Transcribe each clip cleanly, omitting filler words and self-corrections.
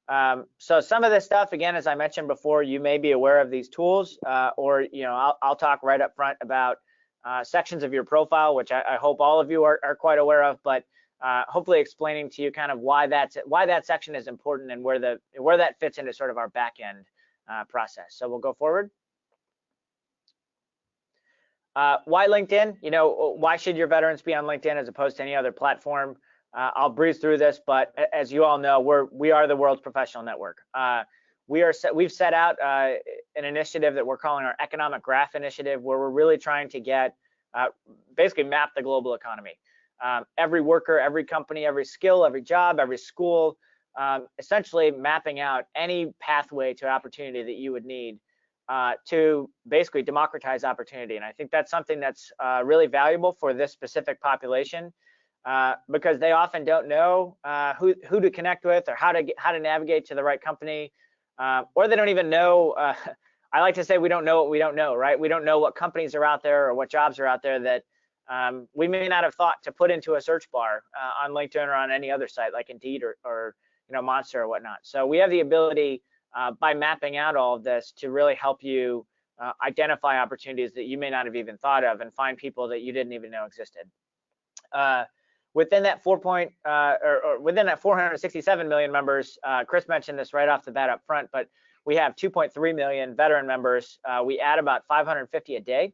So some of this stuff, again, as I mentioned before, you may be aware of these tools, or I'll talk right up front about sections of your profile, which I hope all of you are quite aware of, but hopefully explaining to you kind of why that section is important and where that fits into sort of our back end process. So we'll go forward. Why LinkedIn? Why should your veterans be on LinkedIn as opposed to any other platform? I'll breeze through this, but as you all know, we are the world's professional network. We've set out an initiative that we're calling our Economic Graph Initiative, where we're really trying to basically map the global economy. Every worker, every company, every skill, every job, every school, essentially mapping out any pathway to opportunity that you would need to basically democratize opportunity. And I think that's something that's really valuable for this specific population. Because they often don't know who to connect with or how to navigate to the right company, or they don't even know. I like to say we don't know what we don't know, right? We don't know what companies are out there or what jobs are out there that we may not have thought to put into a search bar on LinkedIn or on any other site like Indeed or Monster or whatnot. So we have the ability by mapping out all of this to really help you identify opportunities that you may not have even thought of and find people that you didn't even know existed. Within that within that 467 million members, Chris mentioned this right off the bat up front, but we have 2.3 million veteran members. We add about 550 a day.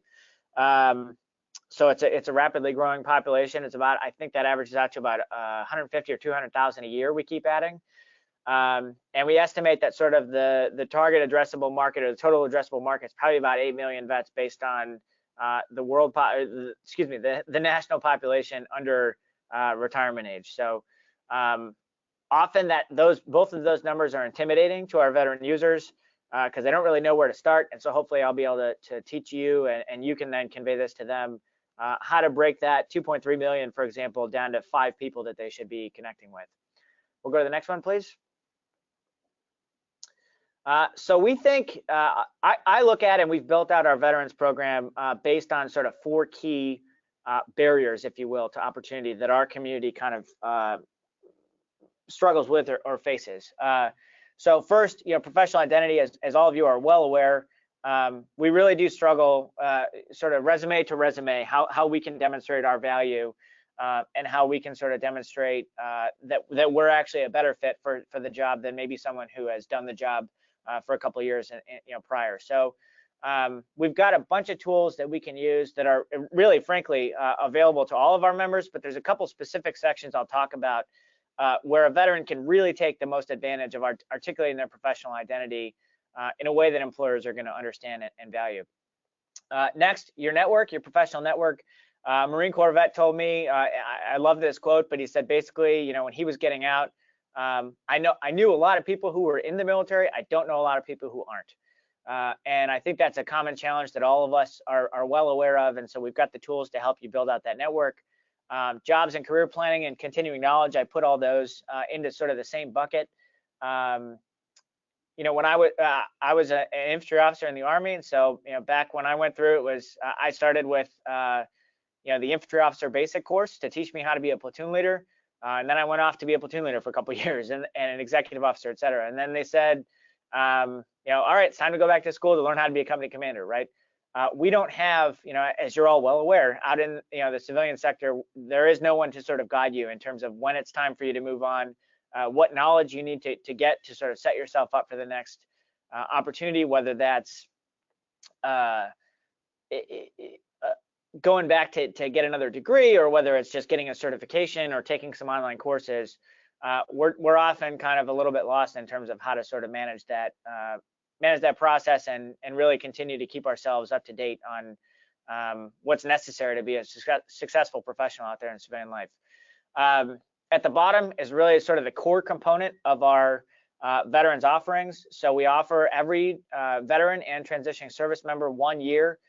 So it's a rapidly growing population. It's about, I think that averages out to about 150 or 200,000 a year we keep adding. And we estimate that sort of the target addressable market or the total addressable market is probably about 8 million vets based on the national population under retirement age. So often both of those numbers are intimidating to our veteran users because they don't really know where to start. And so hopefully I'll be able to teach you and you can then convey this to them, how to break that 2.3 million, for example, down to 5 people that they should be connecting with. We'll go to the next one, please. So we think, I look at and we've built out our veterans program based on sort of 4 key barriers, if you will, to opportunity that our community kind of struggles with or faces. So first, professional identity, as all of you are well aware, we really do struggle sort of resume to resume, how we can demonstrate our value and how we can sort of demonstrate that we're actually a better fit for the job than maybe someone who has done the job for a couple of years prior. So we've got a bunch of tools that we can use that are really, frankly, available to all of our members, but there's a couple specific sections I'll talk about where a veteran can really take the most advantage of articulating their professional identity in a way that employers are going to understand and value. Next, your network, your professional network. Marine Corps vet told me, I love this quote, but he said basically, when he was getting out, I knew a lot of people who were in the military. I don't know a lot of people who aren't. And I think that's a common challenge that all of us are well aware of. And so we've got the tools to help you build out that network. Jobs and career planning and continuing knowledge, I put all those into sort of the same bucket. When I was an infantry officer in the Army, and so back when I went through it was I started with the infantry officer basic course to teach me how to be a platoon leader. And then I went off to be a platoon leader for a couple of years and an executive officer, et cetera. And then they said, all right, it's time to go back to school to learn how to be a company commander, right? We don't have, as you're all well aware, out in the civilian sector, there is no one to sort of guide you in terms of when it's time for you to move on, what knowledge you need to get to sort of set yourself up for the next opportunity, whether that's going back to get another degree or whether it's just getting a certification or taking some online courses. We're often kind of a little bit lost in terms of how to sort of manage that process and really continue to keep ourselves up to date on what's necessary to be a successful professional out there in civilian life. At the bottom is really sort of the core component of our veterans offerings. So we offer every veteran and transitioning service member 1 year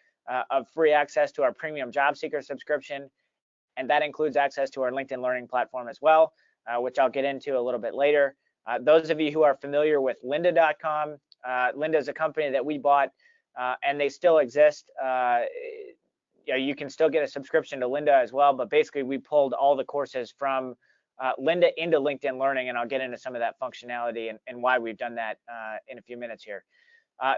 of free access to our premium job seeker subscription. And that includes access to our LinkedIn learning platform as well, which I'll get into a little bit later. Those of you who are familiar with lynda.com, Lynda is a company that we bought and they still exist. You can still get a subscription to Lynda as well, but basically we pulled all the courses from Linda into LinkedIn Learning, and I'll get into some of that functionality and why we've done that in a few minutes here.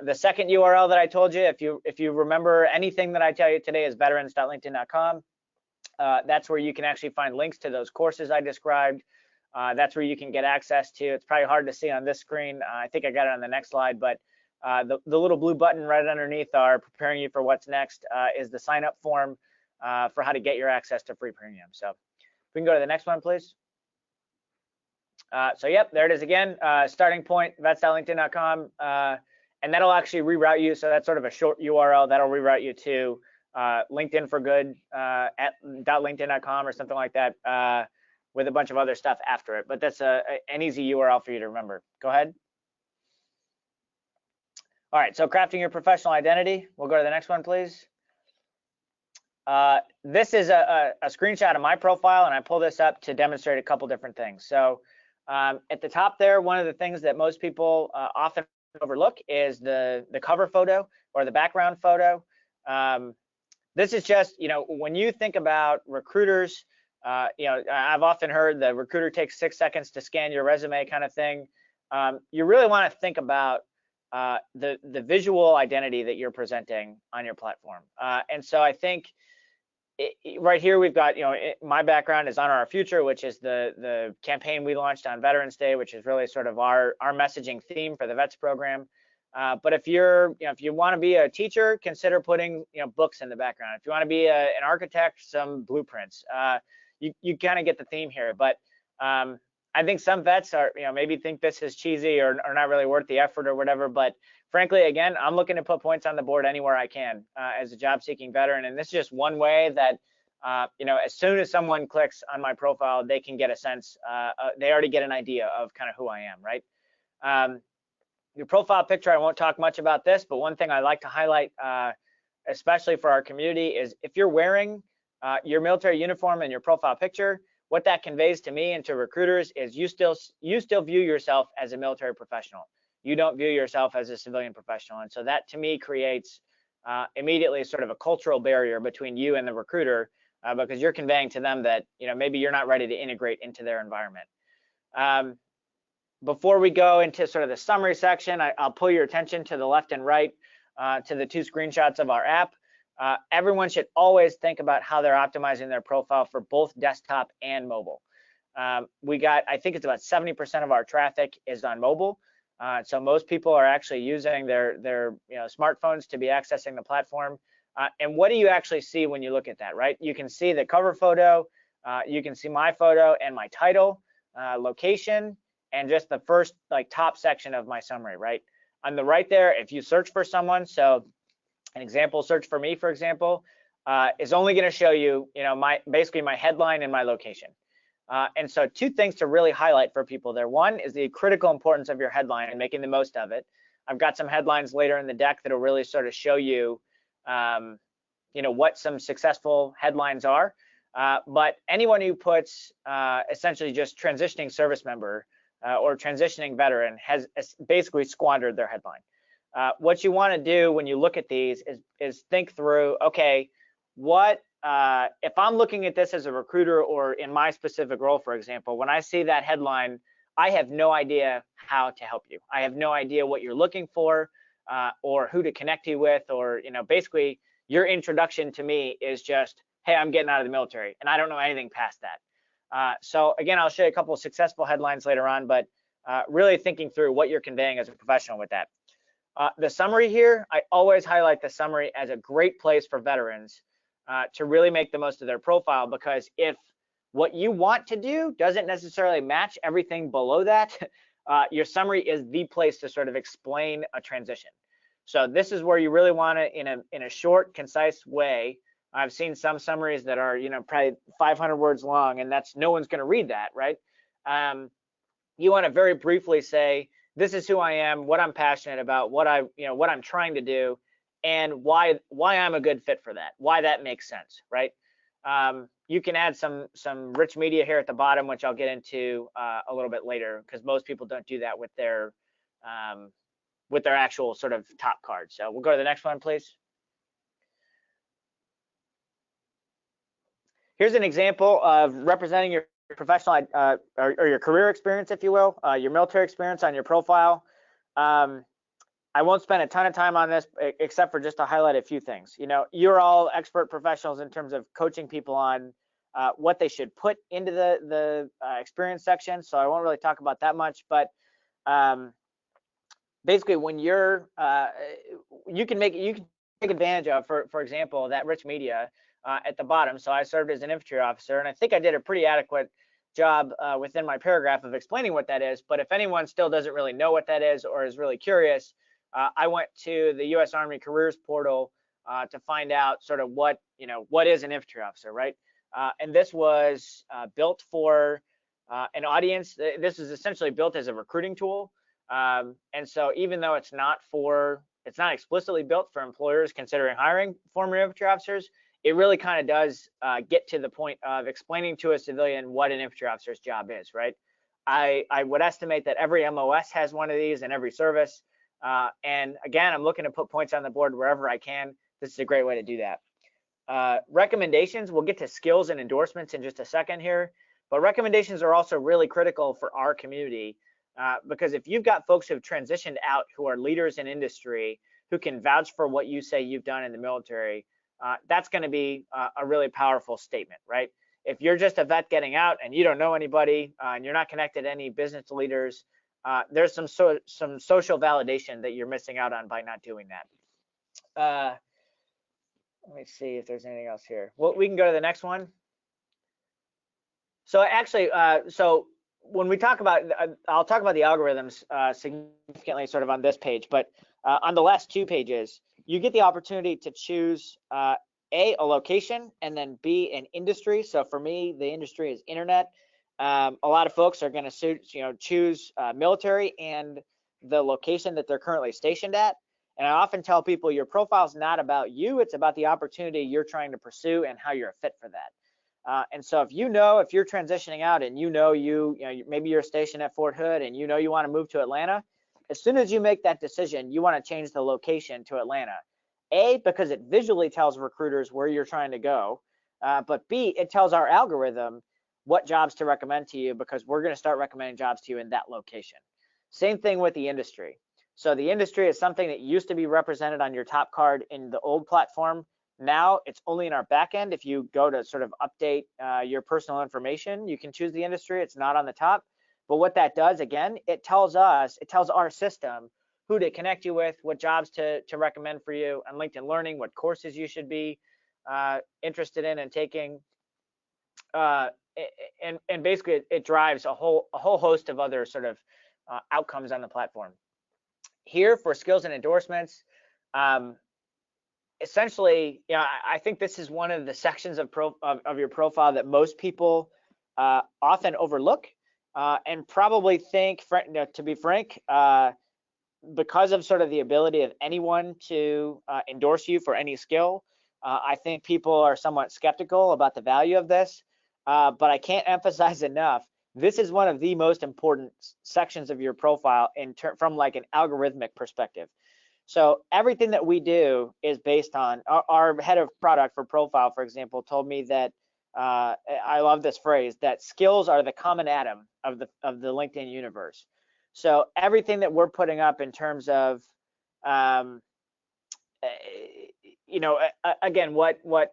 The second URL that I told you, if you remember anything that I tell you today, is veterans.linkedin.com. That's where you can actually find links to those courses I described. That's where you can get access to. It's probably hard to see on this screen. I think I got it on the next slide, but the little blue button right underneath our preparing you for what's next is the sign up form for how to get your access to free premium. So we can go to the next one, please. So yep, there it is again. Starting point, vets.linkedin.com, and that'll actually reroute you. So that's sort of a short URL that'll reroute you to LinkedIn for Good at .linkedin.com or something like that, with a bunch of other stuff after it. But that's an easy URL for you to remember. Go ahead. All right, so crafting your professional identity. We'll go to the next one, please. This is a screenshot of my profile, and I pull this up to demonstrate a couple different things. So at the top there, one of the things that most people often overlook is the cover photo or the background photo. This is just, when you think about recruiters, I've often heard the recruiter takes 6 seconds to scan your resume kind of thing. You really want to think about the visual identity that you're presenting on your platform. And so I think right here we've got, my background is Honor Our Future, which is the campaign we launched on Veterans Day, which is really sort of our messaging theme for the VETS program. But if if you want to be a teacher, consider putting books in the background. If you want to be an architect, some blueprints. You kind of get the theme here. But I think some vets are maybe think this is cheesy or not really worth the effort or whatever. But frankly, again, I'm looking to put points on the board anywhere I can as a job-seeking veteran, and this is just one way that as soon as someone clicks on my profile, they can get a sense. They already get an idea of kind of who I am, right? Your profile picture, I won't talk much about this, but one thing I like to highlight, especially for our community, is if you're wearing your military uniform in your profile picture, what that conveys to me and to recruiters is you still view yourself as a military professional. You don't view yourself as a civilian professional. And so that to me creates immediately sort of a cultural barrier between you and the recruiter because you're conveying to them that maybe you're not ready to integrate into their environment. Before we go into sort of the summary section, I'll pull your attention to the left and right to the 2 screenshots of our app. Everyone should always think about how they're optimizing their profile for both desktop and mobile. I think it's about 70% of our traffic is on mobile. So most people are actually using their smartphones to be accessing the platform. And what do you actually see when you look at that, right? You can see the cover photo, you can see my photo and my title, location, and just the first top section of my summary, right? On the right there, if you search for someone, so an example search for me, for example, is only going to show you, basically my headline and my location. And so 2 things to really highlight for people there. One is the critical importance of your headline and making the most of it. I've got some headlines later in the deck that'll really sort of show you, what some successful headlines are. But anyone who puts essentially just transitioning service member or transitioning veteran has basically squandered their headline. What you want to do when you look at these is think through, okay, what if I'm looking at this as a recruiter or in my specific role, for example, when I see that headline, I have no idea how to help you. I have no idea what you're looking for or who to connect you with, or basically your introduction to me is just, hey, I'm getting out of the military, and I don't know anything past that. So again, I'll show you a couple of successful headlines later on, but really thinking through what you're conveying as a professional with that. The summary here, I always highlight the summary as a great place for veterans to really make the most of their profile, because if what you want to do doesn't necessarily match everything below that, your summary is the place to sort of explain a transition. So this is where you really want to, in a short, concise way. I've seen some summaries that are, probably 500 words long, and no one's going to read that, right? You want to very briefly say, this is who I am, what I'm passionate about, what I'm trying to do, and why I'm a good fit for that, why that makes sense, right? You can add some rich media here at the bottom, which I'll get into a little bit later, because most people don't do that with their actual sort of top card. So we'll go to the next one, please. Here's an example of representing your professional or your career experience, if you will, your military experience on your profile. I won't spend a ton of time on this except for just to highlight a few things. You know, you're all expert professionals in terms of coaching people on what they should put into the experience section. So I won't really talk about that much, but basically when you're you can take advantage of, for example, that rich media at the bottom. So I served as an infantry officer, and I think I did a pretty adequate job within my paragraph of explaining what that is. But if anyone still doesn't really know what that is or is really curious, I went to the U.S. Army careers portal to find out sort of what is an infantry officer, right? And this was built for an audience. This is essentially built as a recruiting tool. And so even though it's not explicitly built for employers considering hiring former infantry officers, it really kind of does get to the point of explaining to a civilian what an infantry officer's job is, right? I would estimate that every MOS has one of these in every service. And again, I'm looking to put points on the board wherever I can. This is a great way to do that. Recommendations, we'll get to skills and endorsements in just a second here, but recommendations are also really critical for our community. Because if you've got folks who've transitioned out who are leaders in industry who can vouch for what you say you've done in the military, that's going to be a really powerful statement, right? If you're just a vet getting out and you don't know anybody and you're not connected to any business leaders, there's some social validation that you're missing out on by not doing that. Let me see if there's anything else here. Well, we can go to the next one. So actually, when we talk about, I'll talk about the algorithms significantly sort of on this page, but on the last 2 pages, you get the opportunity to choose a location and then B, an industry. So for me, the industry is internet. A lot of folks are going to choose military and the location that they're currently stationed at. And I often tell people your profile is not about you, it's about the opportunity you're trying to pursue and how you're a fit for that. And so if you're transitioning out and maybe you're stationed at Fort Hood and you want to move to Atlanta, as soon as you make that decision, you want to change the location to Atlanta. A, because it visually tells recruiters where you're trying to go, but B, it tells our algorithm what jobs to recommend to you because we're going to start recommending jobs to you in that location. Same thing with the industry. So the industry is something that used to be represented on your top card in the old platform. Now it's only in our back end. If you go to sort of update your personal information, you can choose the industry. It's not on the top. But what that does, again, it tells our system who to connect you with, what jobs to recommend for you on LinkedIn Learning, what courses you should be interested in and taking. And basically it drives a whole host of other sort of outcomes on the platform. Here for skills and endorsements, essentially, I think this is one of the sections of your profile that most people often overlook and probably think, to be frank, because of sort of the ability of anyone to endorse you for any skill, I think people are somewhat skeptical about the value of this. But I can't emphasize enough, this is one of the most important sections of your profile from like an algorithmic perspective. So everything that we do is based on our head of product for profile, for example, told me that I love this phrase, that skills are the common atom of the LinkedIn universe. So everything that we're putting up in terms of again, what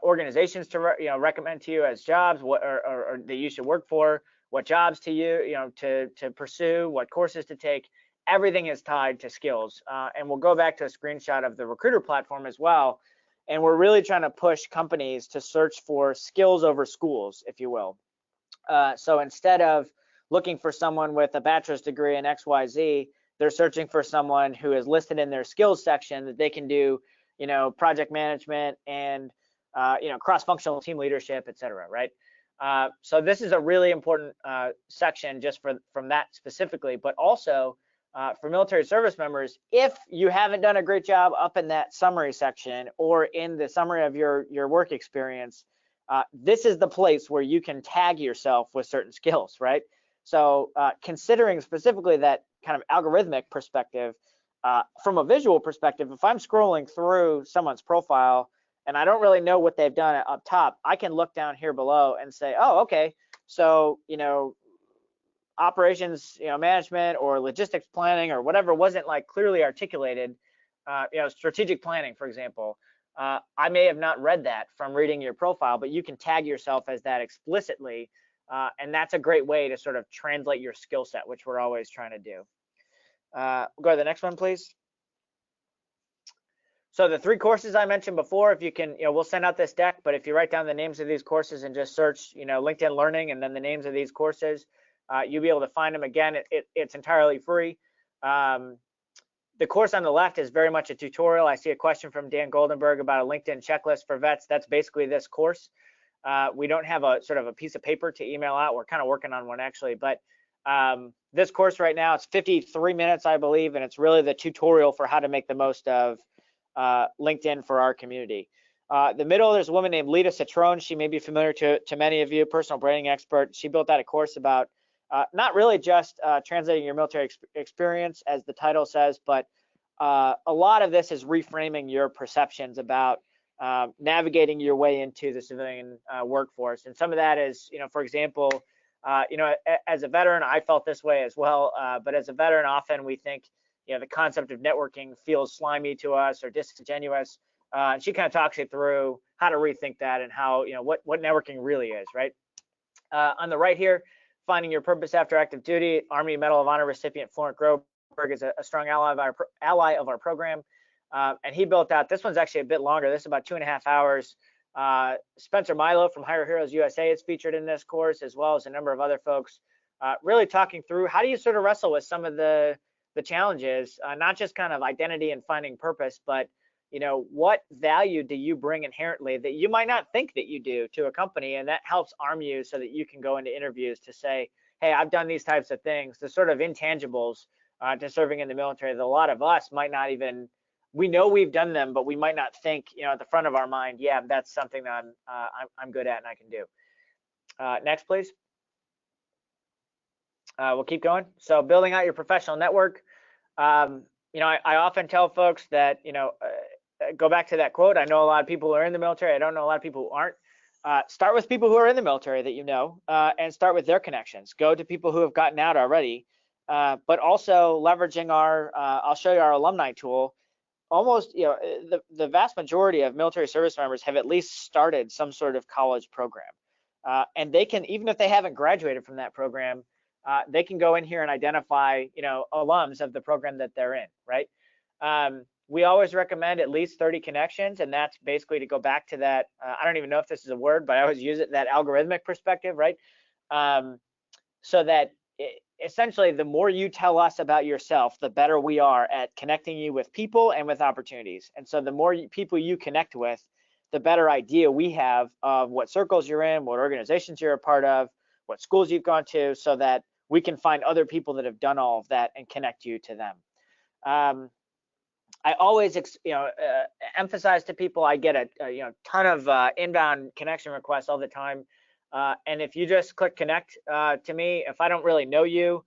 organizations to recommend to you as jobs, or that you should work for, what jobs to pursue, what courses to take. Everything is tied to skills, and we'll go back to a screenshot of the recruiter platform as well. And we're really trying to push companies to search for skills over schools, if you will. So instead of looking for someone with a bachelor's degree in XYZ, they're searching for someone who is listed in their skills section that they can do, project management and cross-functional team leadership, et cetera, right? So this is a really important section just from that specifically, but also for military service members, if you haven't done a great job up in that summary section or in the summary of your work experience, this is the place where you can tag yourself with certain skills, right? So considering specifically that kind of algorithmic perspective, from a visual perspective, if I'm scrolling through someone's profile and I don't really know what they've done up top, I can look down here below and say, oh, okay, So, operations, management or logistics planning or whatever wasn't like clearly articulated. Strategic planning, for example. I may have not read that from reading your profile, but you can tag yourself as that explicitly, and that's a great way to sort of translate your skill set, which we're always trying to do. Go to the next one, please. So the 3 courses I mentioned before, if you can, we'll send out this deck, but if you write down the names of these courses and just search, LinkedIn Learning and then the names of these courses, you'll be able to find them. Again, it's entirely free. The course on the left is very much a tutorial. I see a question from Dan Goldenberg about a LinkedIn checklist for vets. That's basically this course. We don't have a sort of a piece of paper to email out. We're kind of working on one actually, but this course right now, it's 53 minutes, I believe, and it's really the tutorial for how to make the most of LinkedIn for our community. The middle, there's a woman named Lita Citron. She may be familiar to many of you, personal branding expert. She built out a course about not really just translating your military experience, as the title says, but a lot of this is reframing your perceptions about navigating your way into the civilian workforce. And some of that is, for example, as a veteran, I felt this way as well. But as a veteran, often we think, the concept of networking feels slimy to us or disingenuous. And she kind of talks you through how to rethink that and how, what networking really is, right? On the right here, finding your purpose after active duty, Army Medal of Honor recipient Florent Groberg is a strong ally of our program. And he built out, this one's actually a bit longer. This is about 2.5 hours. Spencer Milo from Hire Heroes USA is featured in this course, as well as a number of other folks, really talking through how do you sort of wrestle with some of the challenges, not just kind of identity and finding purpose, but what value do you bring inherently that you might not think that you do to a company, and that helps arm you so that you can go into interviews to say, hey, I've done these types of things, the sort of intangibles to serving in the military that a lot of us might not even, we know we've done them, but we might not think, at the front of our mind, yeah, that's something that I'm good at and I can do. Next, please. We'll keep going. So building out your professional network. I often tell folks that, go back to that quote. I know a lot of people who are in the military. I don't know a lot of people who aren't. Start with people who are in the military that you know, and start with their connections. Go to people who have gotten out already, but also leveraging our, I'll show you our alumni tool. Almost, the vast majority of military service members have at least started some sort of college program. And they can, even if they haven't graduated from that program, they can go in here and identify, alums of the program that they're in, right? We always recommend at least 30 connections, and that's basically to go back to that, I don't even know if this is a word, but I always use it, that algorithmic perspective, right? So that essentially the more you tell us about yourself, the better we are at connecting you with people and with opportunities. And so the more people you connect with, the better idea we have of what circles you're in, what organizations you're a part of, what schools you've gone to, so that we can find other people that have done all of that and connect you to them. I always, emphasize to people, I get a ton of inbound connection requests all the time. And if you just click connect to me, if I don't really know you,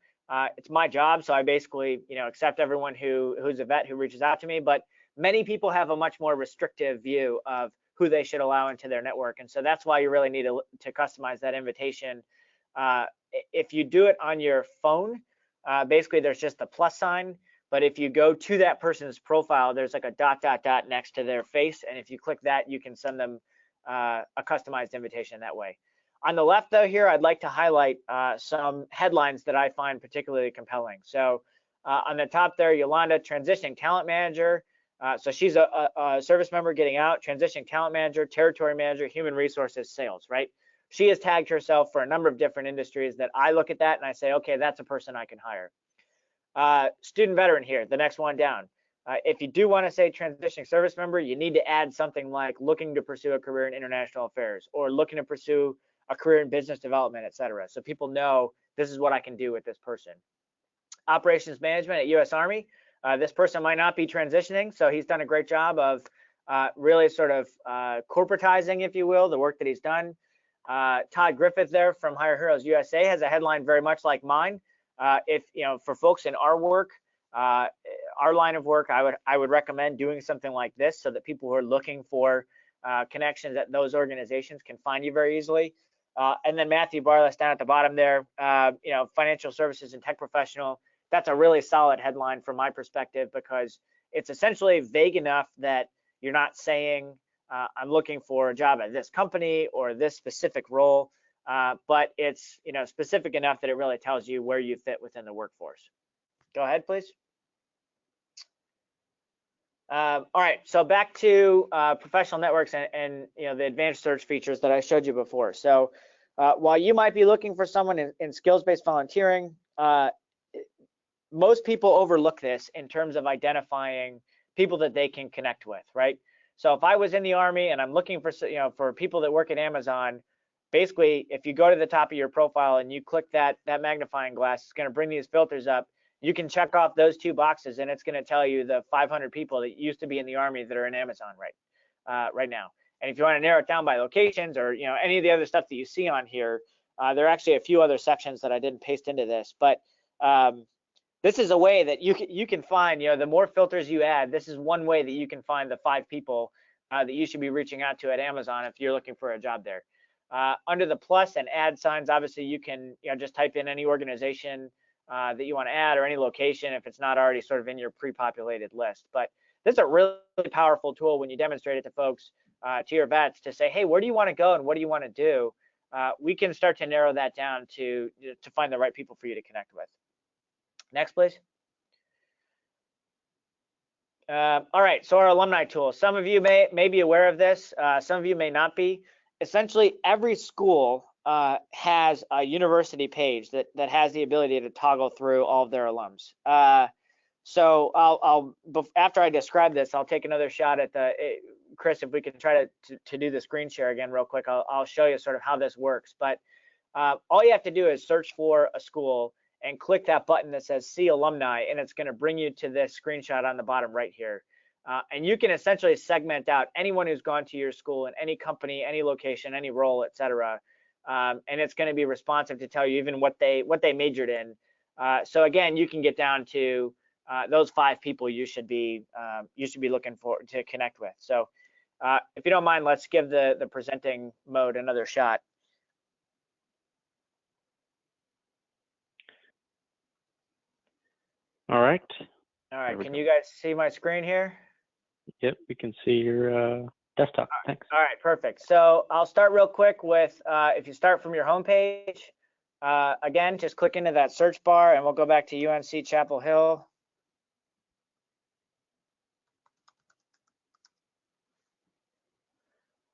it's my job. So I basically, accept everyone who's a vet who reaches out to me. But many people have a much more restrictive view of who they should allow into their network. And so that's why you really need to customize that invitation. If you do it on your phone, basically there's just a plus sign. But if you go to that person's profile, there's like a ... next to their face. And if you click that, you can send them a customized invitation that way. On the left, though, here, I'd like to highlight some headlines that I find particularly compelling. So on the top there, Yolanda, transitioning talent manager. So she's a service member getting out, transitioning talent manager, territory manager, human resources, sales, right? She has tagged herself for a number of different industries that I look at that and I say, okay, that's a person I can hire. Student veteran here, the next one down. If you do want to say transitioning service member, you need to add something like looking to pursue a career in international affairs or looking to pursue a career in business development, etc. So people know this is what I can do with this person. Operations management at U.S. Army. This person might not be transitioning, so he's done a great job of really sort of corporatizing, if you will, the work that he's done. Todd Griffith there from Hire Heroes USA has a headline very much like mine. If for folks in our work, our line of work, I would recommend doing something like this so that people who are looking for connections at those organizations can find you very easily. And then Matthew Barless down at the bottom there, financial services and tech professional. That's a really solid headline from my perspective, because it's essentially vague enough that you're not saying I'm looking for a job at this company or this specific role, but it's specific enough that it really tells you where you fit within the workforce. Go ahead, please. All right, so back to professional networks and the advanced search features that I showed you before. So while you might be looking for someone in skills-based volunteering, most people overlook this in terms of identifying people that they can connect with, right? So if I was in the Army and I'm looking for people that work at Amazon, basically if you go to the top of your profile and you click that magnifying glass, it's going to bring these filters up. You can check off those 2 boxes and it's going to tell you the 500 people that used to be in the Army that are in Amazon right now. And if you want to narrow it down by locations or any of the other stuff that you see on here, there are actually a few other sections that I didn't paste into this, but this is a way that you can find, the more filters you add, this is one way that you can find the 5 people that you should be reaching out to at Amazon if you're looking for a job there. Under the plus and add signs, obviously you can just type in any organization that you want to add or any location if it's not already sort of in your pre-populated list. But this is a really powerful tool when you demonstrate it to folks, to your vets, to say, hey, where do you want to go and what do you want to do? We can start to narrow that down to find the right people for you to connect with. Next, please. All right, so our alumni tool. Some of you may be aware of this. Some of you may not be. Essentially, every school has a university page that has the ability to toggle through all of their alums. So after I describe this, I'll take another shot at Chris, if we can try to do the screen share again real quick. I'll show you sort of how this works. But all you have to do is search for a school and click that button that says See Alumni, and it's going to bring you to this screenshot on the bottom right here. And you can essentially segment out anyone who's gone to your school in any company, any location, any role, etc. And it's going to be responsive to tell you even what they majored in. So again, you can get down to those 5 people you should be looking for to connect with. So if you don't mind, let's give the presenting mode another shot. All right. All right. Can you guys see my screen here? Yep, we can see your desktop. Thanks. All right, perfect. So I'll start real quick with if you start from your home page, again, just click into that search bar and we'll go back to UNC Chapel Hill.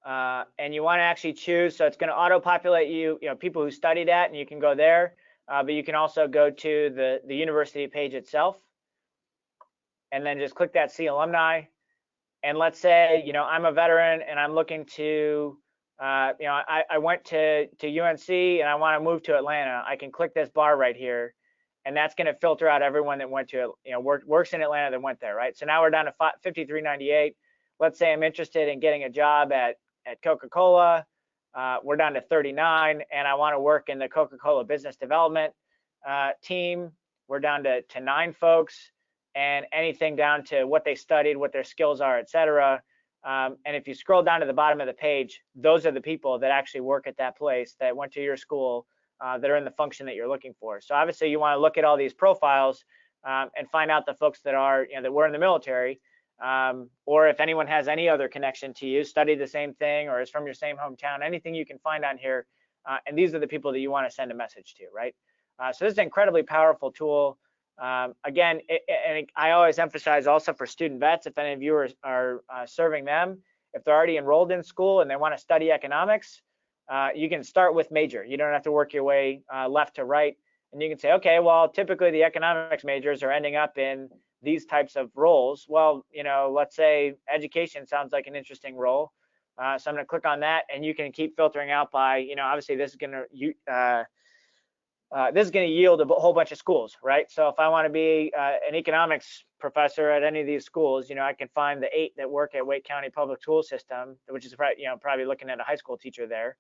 And you want to actually choose, so it's going to auto-populate you people who studied at, and you can go there, but you can also go to the university page itself, and then just click that See Alumni. And let's say I'm a veteran and I'm looking to I went to UNC and I want to move to Atlanta. I can click this bar right here, and that's going to filter out everyone that went to works in Atlanta that went there, right? So now we're down to 5398. Let's say I'm interested in getting a job at Coca-Cola. We're down to 39, and I want to work in the Coca-Cola business development team. We're down to 9 folks, and anything down to what they studied, what their skills are, etc. And if you scroll down to the bottom of the page, those are the people that actually work at that place, that went to your school, that are in the function that you're looking for. So obviously you want to look at all these profiles and find out the folks that are that were in the military, or if anyone has any other connection to you, studied the same thing, or is from your same hometown, anything you can find on here. And these are the people that you want to send a message to, right? So this is an incredibly powerful tool. Again, and I always emphasize also for student vets, if any of you are serving them, if they're already enrolled in school and they want to study economics, you can start with major. You don't have to work your way left to right. And you can say, okay, well, typically the economics majors are ending up in these types of roles. Well, let's say education sounds like an interesting role. So I'm going to click on that, and you can keep filtering out by, obviously this is going to yield a whole bunch of schools, right? So if I want to be an economics professor at any of these schools, I can find the 8 that work at Wake County Public School System, which is probably looking at a high school teacher there.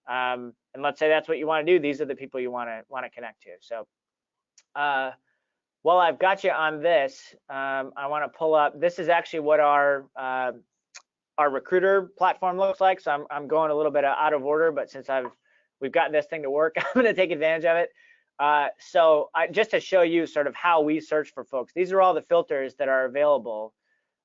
And let's say that's what you want to do. These are the people you want to connect to. So while I've got you on this, I want to pull up. This is actually what our recruiter platform looks like. So I'm going a little bit out of order, but since I've we've gotten this thing to work. I'm going to take advantage of it. So just to show you sort of how we search for folks, these are all the filters that are available.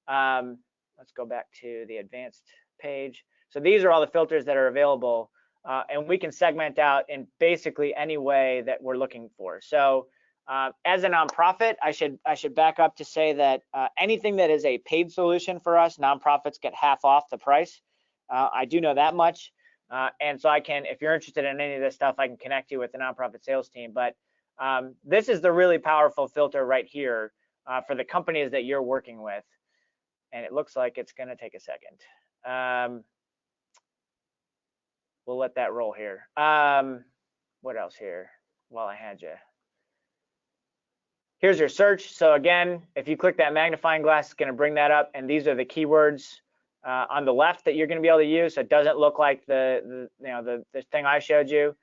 Let's go back to the advanced page. So these are all the filters that are available, and we can segment out in basically any way that we're looking for. So as a nonprofit, I should back up to say that anything that is a paid solution for us, nonprofits get half off the price. I do know that much. And so I can, if you're interested in any of this stuff, I can connect you with the nonprofit sales team. But this is the really powerful filter right here for the companies that you're working with. And it looks like it's going to take a second. We'll let that roll here. What else here while I had you? Here's your search. So again, if you click that magnifying glass, it's going to bring that up. And these are the keywords on the left that you're going to be able to use. So it doesn't look like the thing I showed you.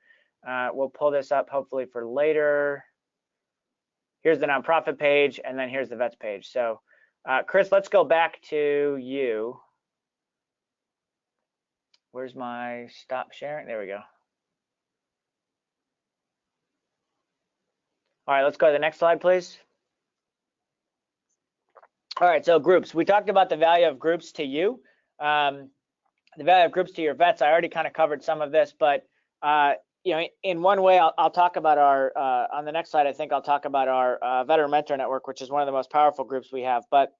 We'll pull this up hopefully for later. Here's the nonprofit page, and then here's the vets page. So Chris, let's go back to you. Where's my stop sharing? There we go. All right, let's go to the next slide, please. All right, so groups. We talked about the value of groups to you. The value of groups to your vets. I already kind of covered some of this, but you know, in one way, I'll talk about our on the next slide. I think I'll talk about our Veteran Mentor Network, which is one of the most powerful groups we have. But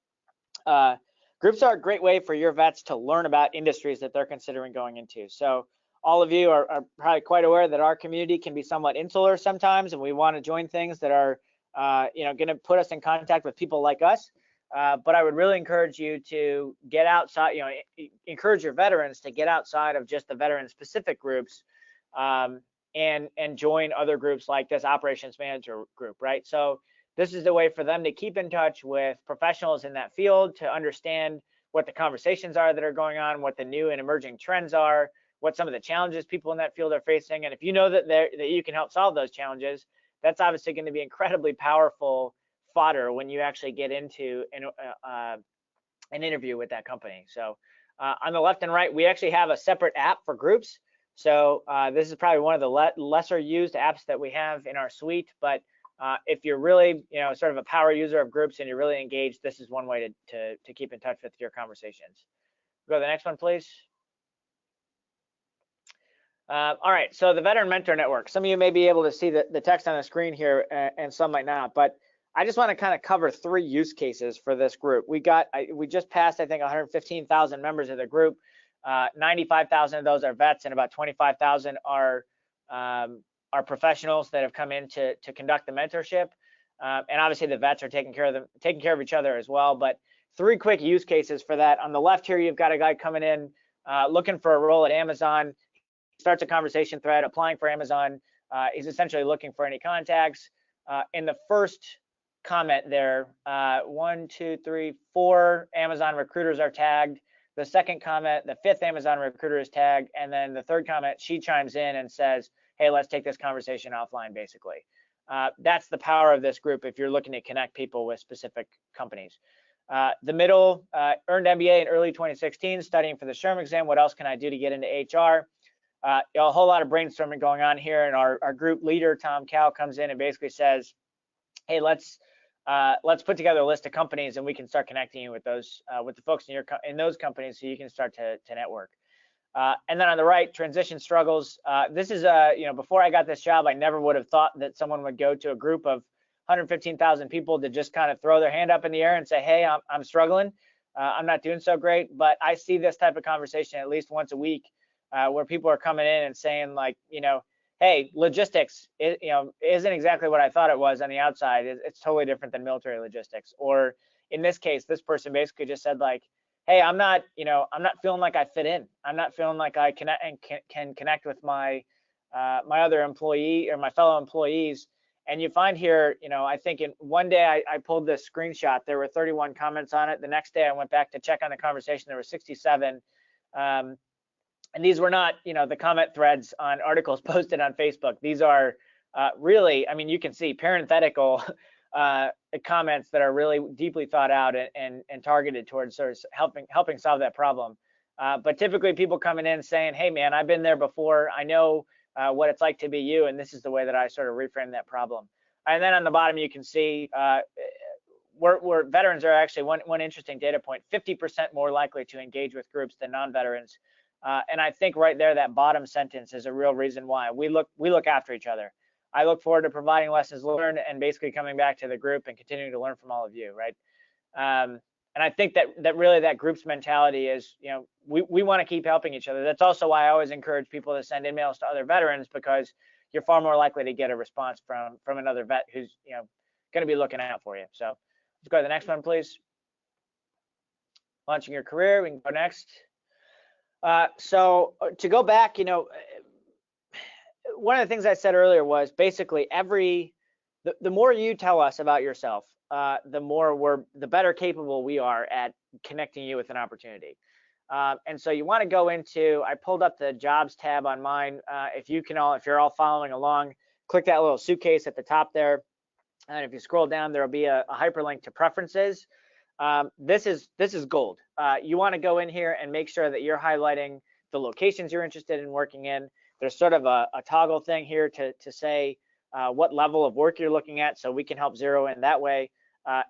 groups are a great way for your vets to learn about industries that they're considering going into. So all of you are probably quite aware that our community can be somewhat insular sometimes, and we want to join things that are you know, going to put us in contact with people like us. But I would really encourage you to get outside, you know, encourage your veterans to get outside of just the veteran specific groups and join other groups like this operations manager group, right? So this is the way for them to keep in touch with professionals in that field, to understand what the conversations are that are going on, what the new and emerging trends are, what some of the challenges people in that field are facing. And if you know that you can help solve those challenges, that's obviously going to be incredibly powerful fodder when you actually get into an interview with that company. So on the left and right, we actually have a separate app for groups. So this is probably one of the lesser used apps that we have in our suite. But if you're really, you know, sort of a power user of groups and you're really engaged, this is one way to keep in touch with your conversations. Go to the next one, please. All right, so the Veteran Mentor Network. Some of you may be able to see the text on the screen here, and some might not. But I just want to kind of cover 3 use cases for this group. We just passed, I think, 115,000 members of the group. 95,000 of those are vets, and about 25,000 are professionals that have come in to conduct the mentorship. And obviously, the vets are taking care of each other as well. But 3 quick use cases for that. On the left here, you've got a guy coming in looking for a role at Amazon. Starts a conversation thread, applying for Amazon. He's essentially looking for any contacts. In the first comment there, 1, 2, 3, 4 Amazon recruiters are tagged. The second comment, the 5th Amazon recruiter is tagged. And then the third comment, she chimes in and says, hey, let's take this conversation offline, basically. That's the power of this group if you're looking to connect people with specific companies. The middle, earned MBA in early 2016, studying for the SHRM exam. What else can I do to get into HR? A whole lot of brainstorming going on here, and our group leader, Tom Cow, comes in and basically says, hey, let's put together a list of companies, and we can start connecting you with those with the folks in those companies, so you can start to network. And then on the right, transition struggles. This is you know, before I got this job, I never would have thought that someone would go to a group of 115,000 people to just kind of throw their hand up in the air and say, hey, I'm struggling, I'm not doing so great. But I see this type of conversation at least once a week, where people are coming in and saying, like, you know, hey, logistics, you know, isn't exactly what I thought it was on the outside. It's totally different than military logistics. Or in this case, this person basically just said, like, hey, I'm not feeling like I fit in. I'm not feeling like I can connect with my my other employee or my fellow employees. And you find here, you know, I think in one day I pulled this screenshot. There were 31 comments on it. The next day I went back to check on the conversation. There were 67. And these were not, you know, the comment threads on articles posted on Facebook. These are really, I mean, you can see parenthetical comments that are really deeply thought out and targeted towards sort of helping solve that problem. But typically people coming in saying, hey, man, I've been there before. I know what it's like to be you, and this is the way that I sort of reframe that problem. And then on the bottom, you can see where veterans are actually one interesting data point, 50% more likely to engage with groups than non-veterans. And I think right there, that bottom sentence is a real reason why we look after each other. I look forward to providing lessons learned and basically coming back to the group and continuing to learn from all of you, right? And I think that really that group's mentality is, we want to keep helping each other. That's also why I always encourage people to send emails to other veterans, because you're far more likely to get a response from another vet who's going to be looking out for you. So let's go to the next one, please. Launching your career, we can go next. So to go back, one of the things I said earlier was basically the more you tell us about yourself, the better capable we are at connecting you with an opportunity. And so you want to go into, I pulled up the jobs tab on mine. If you're all following along, click that little suitcase at the top there. And if you scroll down, there'll be a hyperlink to preferences. This is gold. You want to go in here and make sure that you're highlighting the locations you're interested in working in. There's sort of a toggle thing here to say what level of work you're looking at, so we can help zero in that way,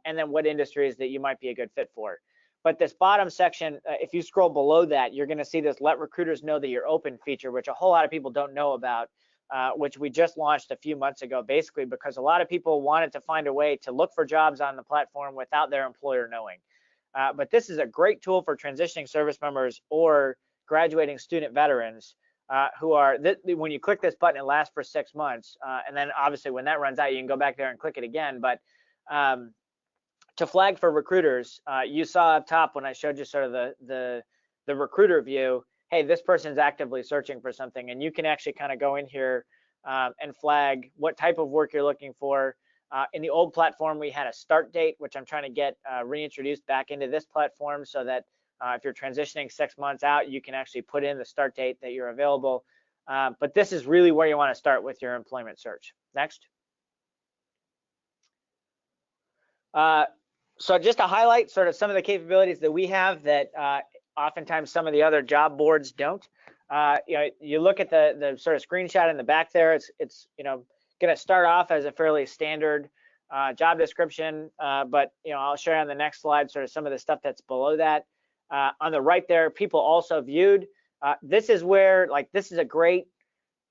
and then what industries that you might be a good fit for. But this bottom section, if you scroll below that, you're going to see this let recruiters know that you're open feature, which a whole lot of people don't know about, which we just launched a few months ago, basically because a lot of people wanted to find a way to look for jobs on the platform without their employer knowing. But this is a great tool for transitioning service members or graduating student veterans who are, when you click this button, it lasts for 6 months. And then obviously when that runs out, you can go back there and click it again. But to flag for recruiters, you saw up top when I showed you sort of the recruiter view, hey, this person's actively searching for something, and you can actually kind of go in here and flag what type of work you're looking for. In the old platform, we had a start date, which I'm trying to get reintroduced back into this platform so that if you're transitioning 6 months out, you can actually put in the start date that you're available. But this is really where you want to start with your employment search. Next. So just to highlight sort of some of the capabilities that we have that oftentimes some of the other job boards don't. You look at the sort of screenshot in the back there. It's going to start off as a fairly standard job description, but I'll show you on the next slide sort of some of the stuff that's below that. On the right there, people also viewed. This is where this is a great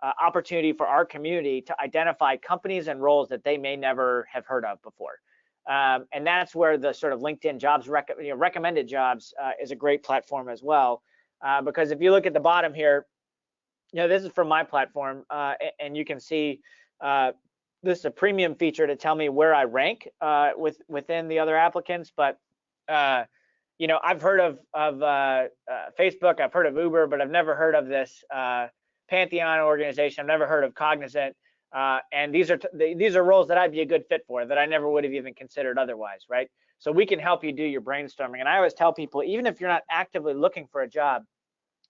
opportunity for our community to identify companies and roles that they may never have heard of before. And that's where the sort of LinkedIn jobs recommended jobs is a great platform as well, because if you look at the bottom here, this is from my platform, and you can see this is a premium feature to tell me where I rank within the other applicants. But I've heard of Facebook, I've heard of Uber, but I've never heard of this Pantheon organization. I've never heard of Cognizant. And these are roles that I'd be a good fit for that I never would have even considered otherwise, right? So we can help you do your brainstorming. And I always tell people, even if you're not actively looking for a job,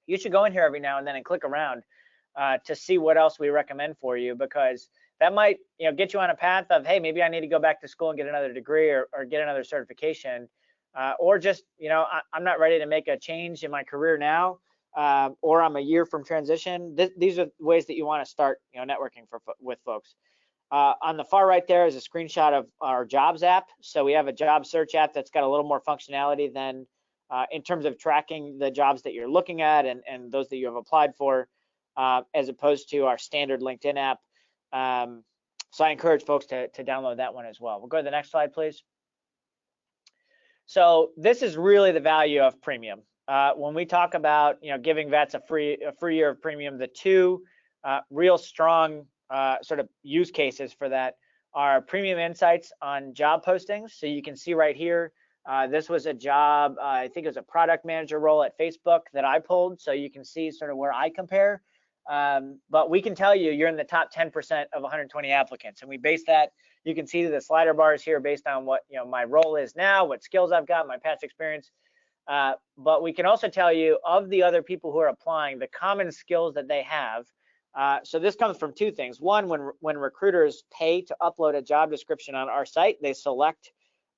you should go in here every now and then and click around to see what else we recommend for you, because that might get you on a path of, hey, maybe I need to go back to school and get another degree or get another certification, or just I'm not ready to make a change in my career now. Or I'm a year from transition. These are ways that you want to start, networking with folks. On the far right there is a screenshot of our jobs app. So we have a job search app that's got a little more functionality than in terms of tracking the jobs that you're looking at and those that you have applied for, as opposed to our standard LinkedIn app. So I encourage folks to download that one as well. We'll go to the next slide, please. So this is really the value of premium. When we talk about giving vets a free year of premium, the two real strong sort of use cases for that are premium insights on job postings. So you can see right here, this was a job, I think it was a product manager role at Facebook that I pulled. So you can see sort of where I compare. But we can tell you're in the top 10% of 120 applicants, and we base that. You can see the slider bars here based on what my role is now, what skills I've got, my past experience. But we can also tell you of the other people who are applying, the common skills that they have. So this comes from two things. One, when recruiters pay to upload a job description on our site, they select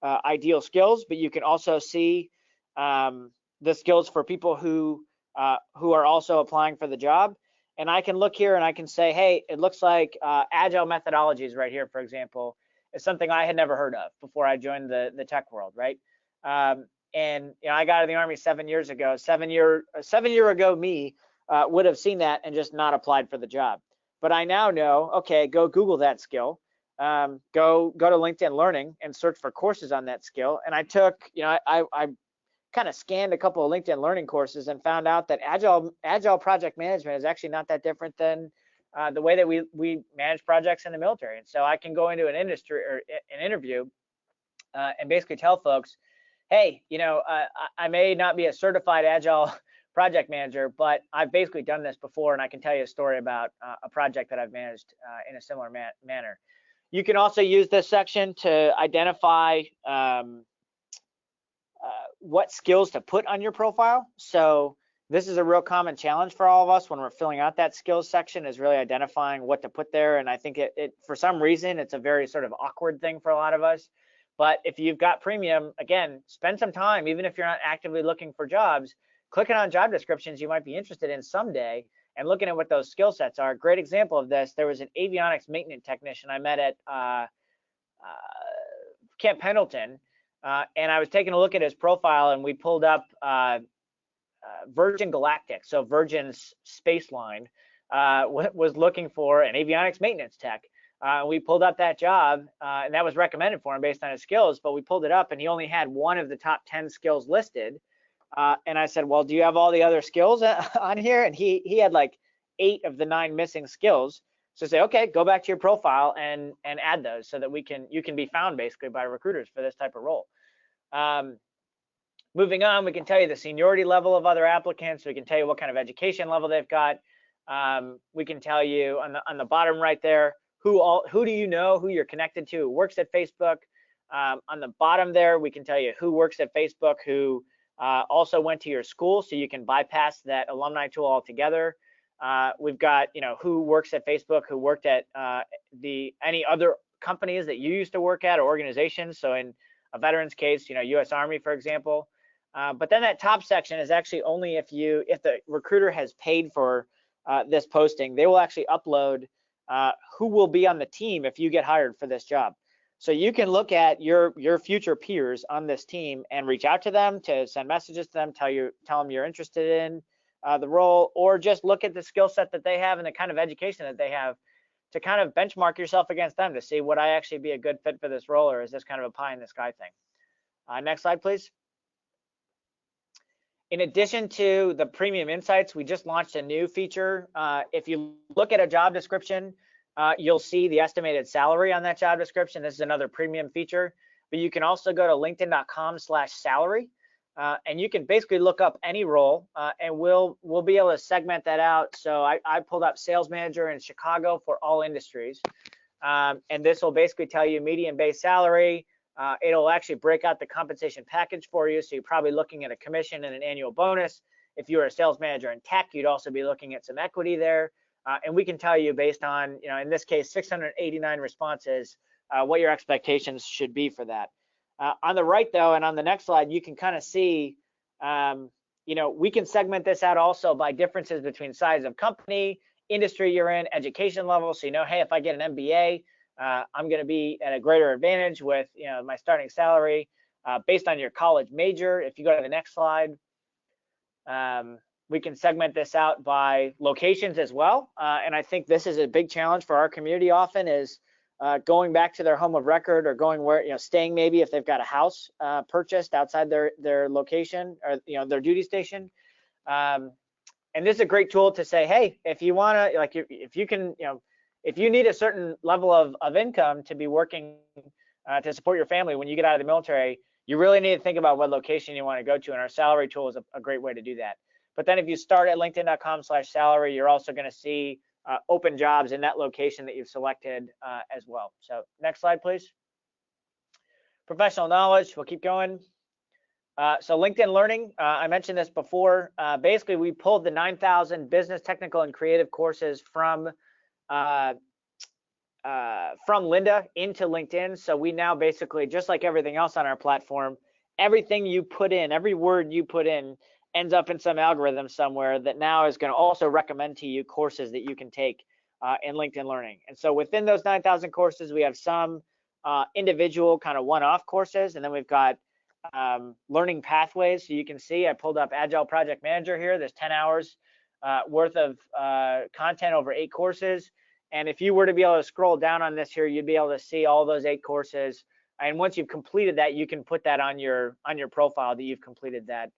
ideal skills, but you can also see the skills for people who are also applying for the job. and I can look here and I can say, hey, it looks like agile methodologies right here, for example, is something I had never heard of before I joined the tech world, right? And I got out of the Army 7 years ago. 7 year ago me would have seen that and just not applied for the job. But I now know, okay, go Google that skill, go to LinkedIn Learning and search for courses on that skill. And I took, I kind of scanned a couple of LinkedIn Learning courses and found out that agile project management is actually not that different than the way that we manage projects in the military. And so I can go into an industry or an interview and basically tell folks, hey, I may not be a certified agile project manager, but I've basically done this before, and I can tell you a story about a project that I've managed in a similar manner. You can also use this section to identify what skills to put on your profile. So this is a real common challenge for all of us when we're filling out that skills section, is really identifying what to put there. And I think it for some reason, it's a very sort of awkward thing for a lot of us. But if you've got premium, again, spend some time, even if you're not actively looking for jobs, clicking on job descriptions you might be interested in someday and looking at what those skill sets are. A great example of this, there was an avionics maintenance technician I met at Camp Pendleton, and I was taking a look at his profile, and we pulled up Virgin Galactic, so Virgin's space line, was looking for an avionics maintenance tech. We pulled up that job, and that was recommended for him based on his skills, but we pulled it up and he only had one of the top 10 skills listed. And I said, well, do you have all the other skills on here? And he had like 8 of the 9 missing skills. So say, okay, go back to your profile and add those so that you can be found basically by recruiters for this type of role. Moving on, we can tell you the seniority level of other applicants. We can tell you what kind of education level they've got. We can tell you on the bottom right there, who do you know, who you're connected to, who works at Facebook. On the bottom there, we can tell you who works at Facebook, who also went to your school, so you can bypass that alumni tool altogether. We've got, who works at Facebook, who worked at any other companies that you used to work at or organizations. So in a veteran's case, U.S. Army, for example. But then that top section is actually only if the recruiter has paid for this posting. They will actually upload who will be on the team if you get hired for this job. So you can look at your future peers on this team and reach out to them, to send messages to them, tell them you're interested in the role, or just look at the skill set that they have and the kind of education that they have to kind of benchmark yourself against them to see, would I actually be a good fit for this role, or is this kind of a pie in the sky thing? Next slide, please. In addition to the premium insights, we just launched a new feature. If you look at a job description, you'll see the estimated salary on that job description. This is another premium feature, but you can also go to linkedin.com/salary, and you can basically look up any role, and we'll be able to segment that out. So I pulled up sales manager in Chicago for all industries, and this will basically tell you median base salary. It'll actually break out the compensation package for you. So you're probably looking at a commission and an annual bonus. If you were a sales manager in tech, you'd also be looking at some equity there. And we can tell you based on, in this case, 689 responses, what your expectations should be for that. On the right, though, and on the next slide, you can kind of see, we can segment this out also by differences between size of company, industry you're in, education level. So, hey, if I get an MBA, I'm going to be at a greater advantage with, my starting salary based on your college major. If you go to the next slide, we can segment this out by locations as well. And I think this is a big challenge for our community often, is going back to their home of record, or going where, staying maybe if they've got a house purchased outside their location, or, their duty station. And this is a great tool to say, hey, if you want to, like, if you can, if you need a certain level of income to be working to support your family when you get out of the military, you really need to think about what location you want to go to. And our salary tool is a great way to do that. But then if you start at linkedin.com/salary, you're also going to see open jobs in that location that you've selected as well. So next slide, please. Professional knowledge, we'll keep going. So LinkedIn Learning, I mentioned this before. Basically, we pulled the 9,000 business, technical, and creative courses from Lynda into LinkedIn. So we now basically, just like everything else on our platform, everything you put in, every word you put in, ends up in some algorithm somewhere that now is going to also recommend to you courses that you can take in LinkedIn Learning. And so within those 9,000 courses, we have some individual kind of one-off courses, and then we've got learning pathways. So you can see I pulled up Agile Project Manager here. There's 10 hours worth of content over 8 courses. And if you were to be able to scroll down on this here, you'd be able to see all those 8 courses. And once you've completed that, you can put that on your profile that you've completed that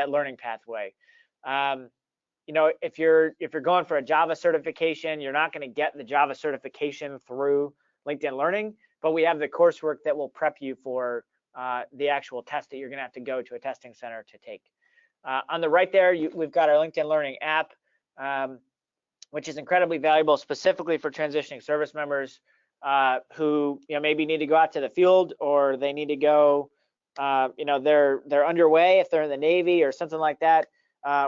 learning pathway. You know, if you're going for a Java certification, you're not going to get the Java certification through LinkedIn Learning, but we have the coursework that will prep you for the actual test that you're going to have to go to a testing center to take. On the right there, we've got our LinkedIn Learning app, which is incredibly valuable, specifically for transitioning service members who maybe need to go out to the field, or they need to go, they're underway if they're in the Navy or something like that,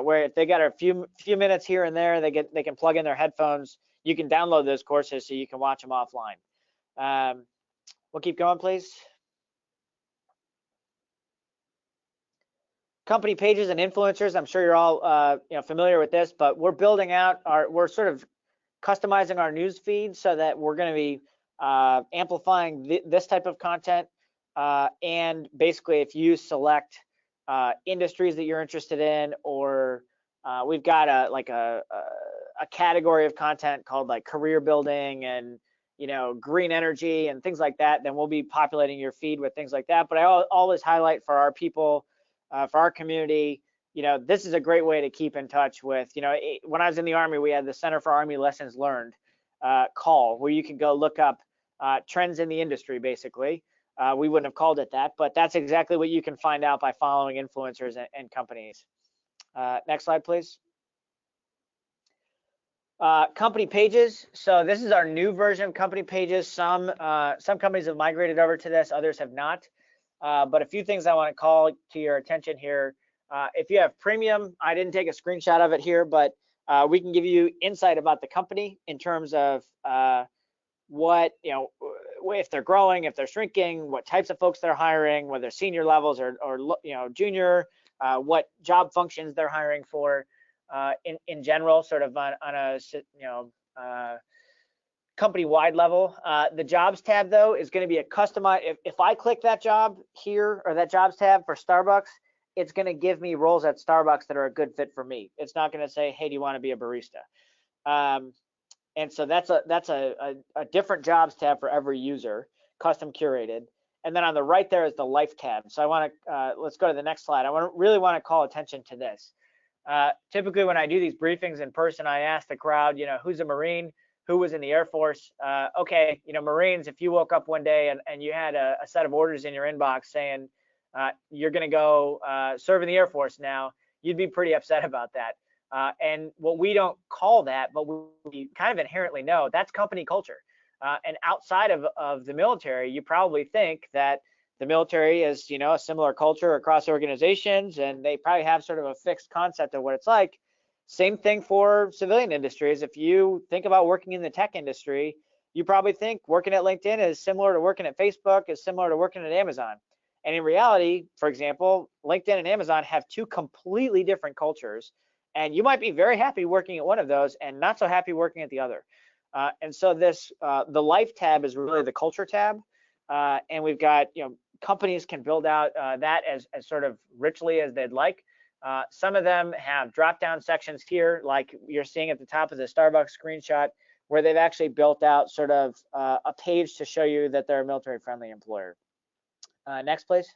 where if they got a few minutes here and there, they can plug in their headphones. You can download those courses so you can watch them offline. We'll keep going, please. Company pages and influencers. I'm sure you're all familiar with this, but we're building out we're sort of customizing our news feed so that we're going to be amplifying this type of content. And basically, if you select industries that you're interested in, or we've got a category of content called like career building and green energy and things like that, then we'll be populating your feed with things like that. But I always highlight for our people, for our community, this is a great way to keep in touch with, when I was in the Army, we had the Center for Army Lessons Learned call, where you can go look up trends in the industry, basically. We wouldn't have called it that, but that's exactly what you can find out by following influencers and companies. Next slide, please. Company pages. So this is our new version of company pages. Some companies have migrated over to this, others have not. But a few things I want to call to your attention here. If you have premium, I didn't take a screenshot of it here, but we can give you insight about the company in terms of what, if they're growing, if they're shrinking, what types of folks they're hiring, whether senior levels or junior, what job functions they're hiring for in general, sort of on a company-wide level. The jobs tab, though, is going to be a customized. If I click that job here, or that jobs tab for Starbucks, it's going to give me roles at Starbucks that are a good fit for me. It's not going to say, hey, do you want to be a barista? And so that's a different jobs tab for every user, custom curated. And then on the right there is the life tab. So I want to let's go to the next slide. I really want to call attention to this. Typically, when I do these briefings in person, I ask the crowd, who's a Marine, who was in the Air Force. Okay, Marines, if you woke up one day and you had a set of orders in your inbox saying you're going to go serve in the Air Force now, you'd be pretty upset about that. And what we don't call that, but we kind of inherently know, that's company culture. And outside of the military, you probably think that the military is, a similar culture across organizations, and they probably have sort of a fixed concept of what it's like. Same thing for civilian industries. If you think about working in the tech industry, you probably think working at LinkedIn is similar to working at Facebook, is similar to working at Amazon. And in reality, for example, LinkedIn and Amazon have two completely different cultures. And you might be very happy working at one of those and not so happy working at the other. And so the life tab is really the culture tab. And we've got, companies can build out that as sort of richly as they'd like. Some of them have drop-down sections here, like you're seeing at the top of the Starbucks screenshot, where they've actually built out sort of a page to show you that they're a military-friendly employer. Next, please.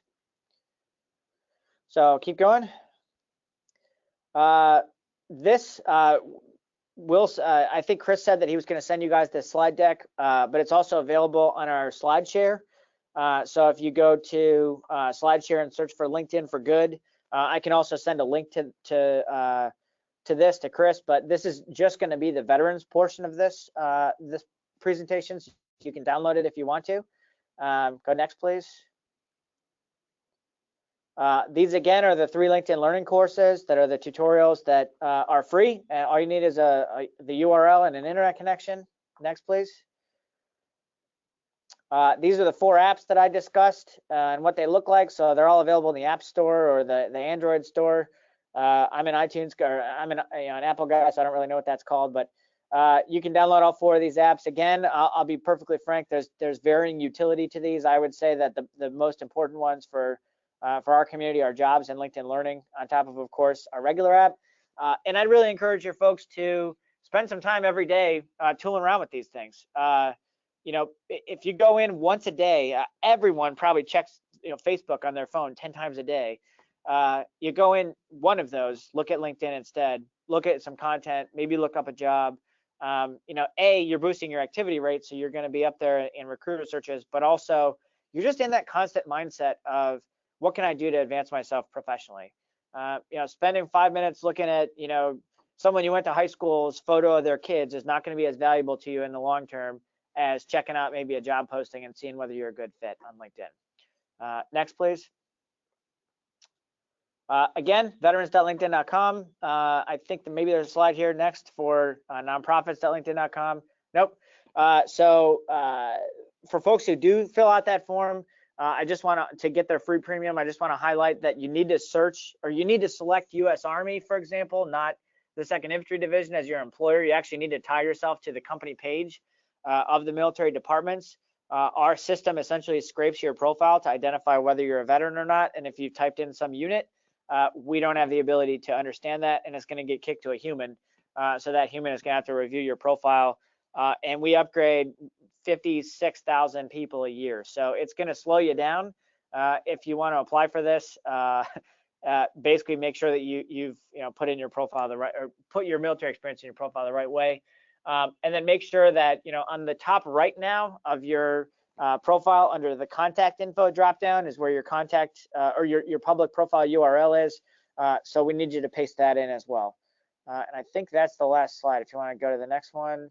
So keep going. I think Chris said that he was going to send you guys this slide deck, but it's also available on our SlideShare. So if you go to SlideShare and search for LinkedIn for Good, I can also send a link to this to Chris, but this is just going to be the veterans portion of this presentation. So you can download it if you want to. Go next, please. These again are the 3 LinkedIn Learning courses that are the tutorials that are free. All you need is the URL and an internet connection. Next, please. These are the 4 apps that I discussed and what they look like. So they're all available in the App Store or the Android store. I'm an iTunes or I'm an Apple guy, so I don't really know what that's called, but you can download all 4 of these apps. Again, I'll be perfectly frank. There's varying utility to these. I would say that the most important ones for our community are Jobs and LinkedIn Learning, on top of course, our regular app. And I'd really encourage your folks to spend some time every day tooling around with these things. If you go in once a day, everyone probably checks Facebook on their phone 10 times a day. You go in one of those, look at LinkedIn instead, look at some content, maybe look up a job. You're boosting your activity rate, so you're going to be up there in recruiter searches, but also you're just in that constant mindset of what can I do to advance myself professionally. Spending 5 minutes looking at someone you went to high school's photo of their kids is not going to be as valuable to you in the long term as checking out maybe a job posting and seeing whether you're a good fit on LinkedIn. Next, please. Again, veterans.linkedin.com. I think that maybe there's a slide here next for nonprofits.linkedin.com. Nope. For folks who do fill out that form, I just want to get their free premium. I just want to highlight that you need to search, or you need to select U.S. Army, for example, not the 2nd Infantry Division as your employer. You actually need to tie yourself to the company page of the military departments. Our system essentially scrapes your profile to identify whether you're a veteran or not. And if you've typed in some unit, we don't have the ability to understand that, and it's going to get kicked to a human. So that human is going to have to review your profile. And we upgrade 56,000 people a year. So it's going to slow you down. If you want to apply for this, basically make sure that you've put in your profile or put your military experience in your profile the right way. And then make sure that on the top right now of your profile, under the contact info dropdown, is where your contact or your public profile URL is. So we need you to paste that in as well. And I think that's the last slide. If you want to go to the next one.